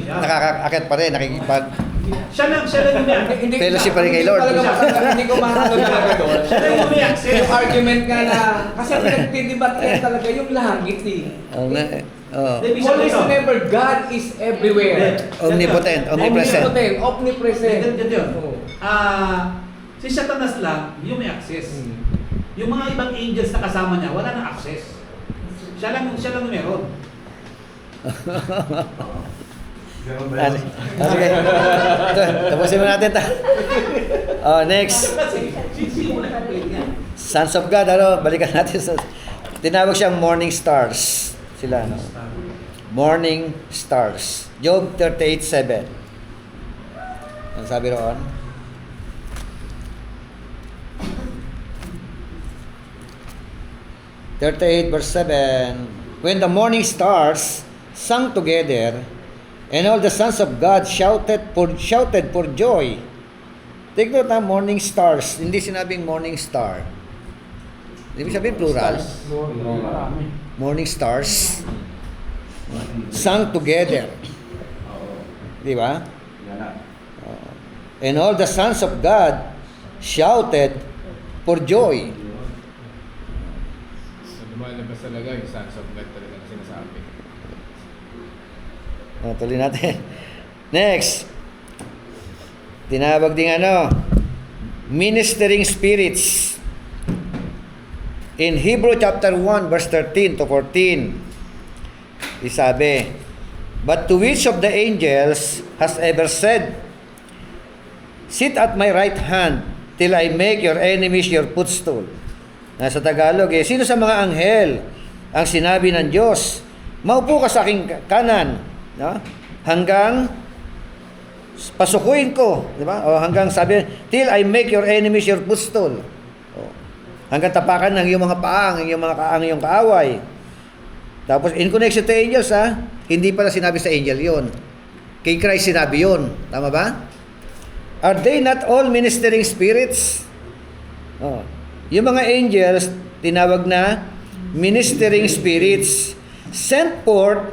nakakaakit pa rin, nakikipag... Siya lang yung Fellowship pa rin kay Lord. Hindi ko makakalo talaga doon. Siya lang yung may access. Yung argument nga na, kasi ang nagtidibat yan talaga yung langit eh. Oo nga eh. Oo. Always remember, God is everywhere. Omnipotent, omnipresent. Omnipresent. Si Satanas lang, yung may access. Yung mga ibang angels na kasama niya, wala nang access. Siya lang yung meron. Sige. Tapusin mo natin ta. Next. Sons of God, balikan natin sa... Tinawag siyang morning stars. Sila, no? Morning stars. Job 38:7. Ang sabi roon? verse 7. When the morning stars sang together, and all the sons of God shouted for joy. Take note na morning stars. Hindi sinabing morning star. Ibig sabihin plural. Morning stars. Sang together. Di ba? And all the sons of God shouted for joy. So, lumalabas talaga yung sons of God talaga na sinasabi. Tuloy natin. Next. Tinawag ding ministering spirits. In Hebrew chapter 1 verse 13 to 14. Isabi, but to which of the angels has ever said, sit at my right hand till I make your enemies your footstool. Nasa Tagalog sino sa mga anghel ang sinabi ng Diyos, maupo ka sa aking kanan, no? Hanggang pasukuin ko, di ba? O hanggang sabi, till I make your enemies your footstool. Hanggang tapakan ng iyong mga paang, ang iyong kaaway. Tapos, in connection to angels, hindi pala sinabi sa angel yon. Kay Christ sinabi yon. Tama ba? Are they not all ministering spirits? Yung mga angels, tinawag na ministering spirits, sent forth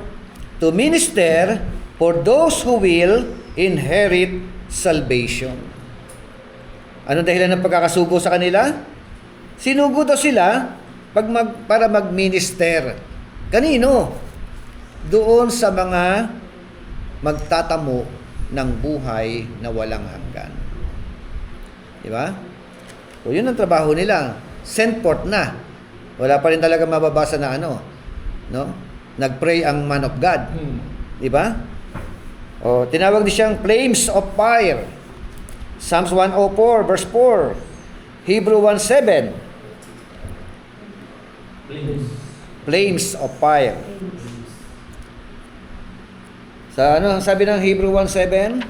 to minister for those who will inherit salvation. Anong dahilan ng pagkakasugo sa kanila? Sinugo daw sila para mag-minister. Kanino? Doon sa mga magtatamo ng buhay na walang hanggan. Di ba? So, yun ang trabaho nila. Sent forth na. Wala pa rin talaga mababasa na no? Nag-pray ang man of God. Di ba? Tinawag din siyang flames of fire. Psalms 104 verse 4. Hebrew 1:7. Flames of fire. Sa sabi ng Hebrew 1:7?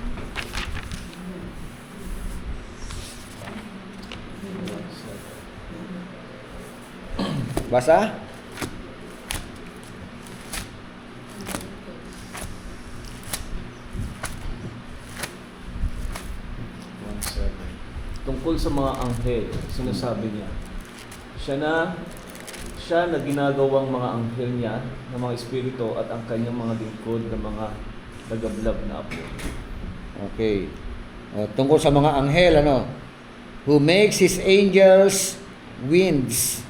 Basa? Tungkol sa mga anghel, sinasabi niya, siya na ginagawang mga anghel niya ng mga espiritu at ang kanyang mga lingkod na mga nagablab na apo. Okay. Tungkol sa mga anghel, who makes his angels winds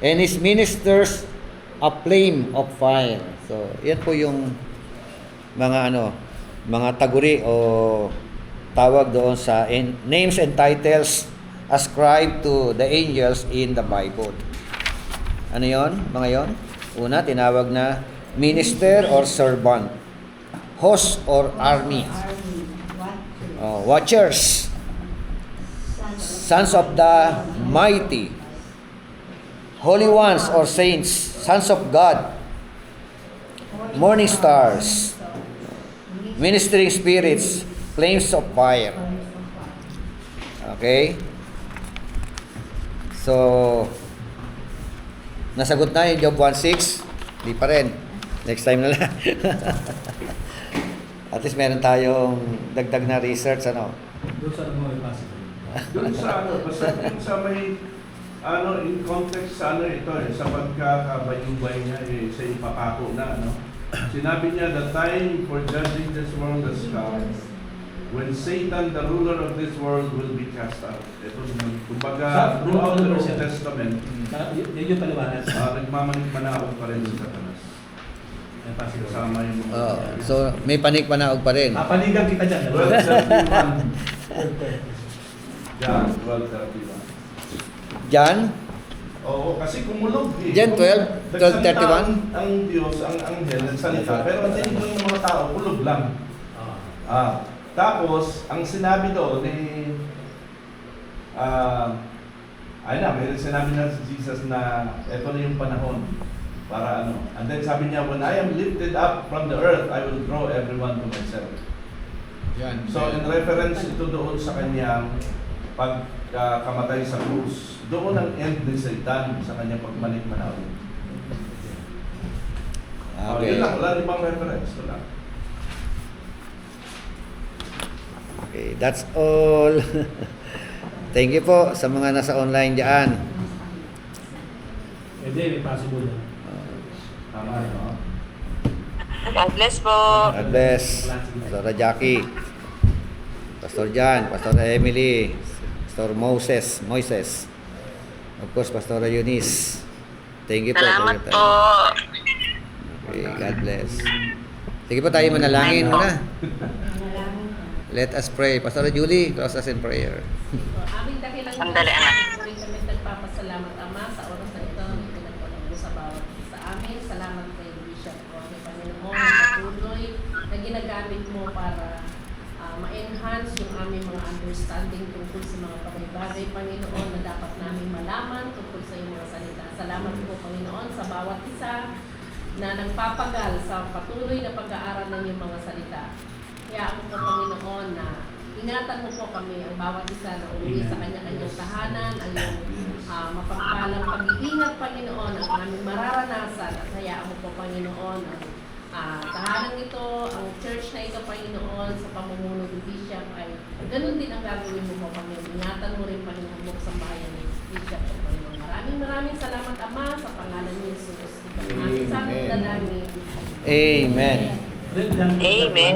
and his ministers a flame of fire. So, yan po yung mga mga taguri o tawag doon sa names and titles ascribed to the angels in the Bible. Ano yon? Mga yon? Una, tinawag na minister or servant. Host or army. Watchers. Sons of the mighty. Holy ones or saints. Sons of God. Morning stars. Ministering spirits. Flames of fire. Okay? So, nasagot na yung Job 1:6. Hindi pa rin. Next time na lang. At least meron tayong dagdag na research, Doon sa Doon basta sa may, in context sa ito sa pagkakabayubay niya, sa ipapako na, Sinabi niya, the time for judging the when Satan, the ruler of this world, will be cast out. Ito naman, kumbaga, Sa- throughout the Old Sa- Testament, Yan yung paliwanag. nagmamanik-manaog pa rin si Satanas. Yan, Pastor. Kasama yung mga... Oh, so may panik-panaog pa rin. Papanigan kita dyan. 12:31. Yan, 12:31. Jan? Oo, kasi kumulog eh. Jan 12, 12:31? Ang Diyos, ang anghel, nagsalita, pero ang tinig ng mga tao, kulog lang. Tapos, ang sinabi doon eh, ayun na, may sinabi na si Jesus na ito na yung panahon para ano. And then sabi niya, when I am lifted up from the earth, I will draw everyone to myself. Yan. So, in reference ito doon sa kanyang pagkamatay sa krus. Doon ang end ni Satan sa kanyang pagmanik-manaw. Okay. Yun lang, wala ibang reference. Wala. Okay, that's all. Thank you po sa mga nasa online dyan. Hindi, may possible na. Tama, no? God bless po. God bless. Pastor Jackie, Pastor Jan, Pastor Emily, Pastor Moises, of course, Pastor Eunice. Thank you po. Salamat for your po. time. Okay, God bless. Sige po tayo manalangin muna. Let us pray. Pastor Julie, close us in prayer. Aming dakilang Sandali, anak. Muli kami nagpapasalamat, Ama, sa oras na ito na pinagpalang mo sa bawat isa amin. Salamat kay Bishop Ronnie, Panginoon, na patuloy na ginagamit mo para ma-enhance yung aming mga understanding tungkol sa mga bagay-bagay, Panginoon, na dapat namin malaman tungkol sa iyong mga salita. Salamat po, Panginoon, sa bawat isa na nagpapagal sa patuloy na pag-aaral ng iyong mga salita. Kaya ako po, Panginoon, na ingatan mo po kami ang bawat isa na umuwi sa kanya-kanyang tahanan, ang iyong mapagpalang pag-iingat, Panginoon, ang aming mararanasan. At hayaan mo po, Panginoon, ang tahanan ito, ang church na ito, Panginoon, sa pamumuno ni Bishop ay ganun din ang gagawin mo po, Panginoon. Ingatan mo rin, Panginoon, sa bayan ni Bishop, Panginoon. Maraming salamat, Ama, sa pangalan ni Jesus. Ito ang aming samang dalangin. Amen. Amen. Amen.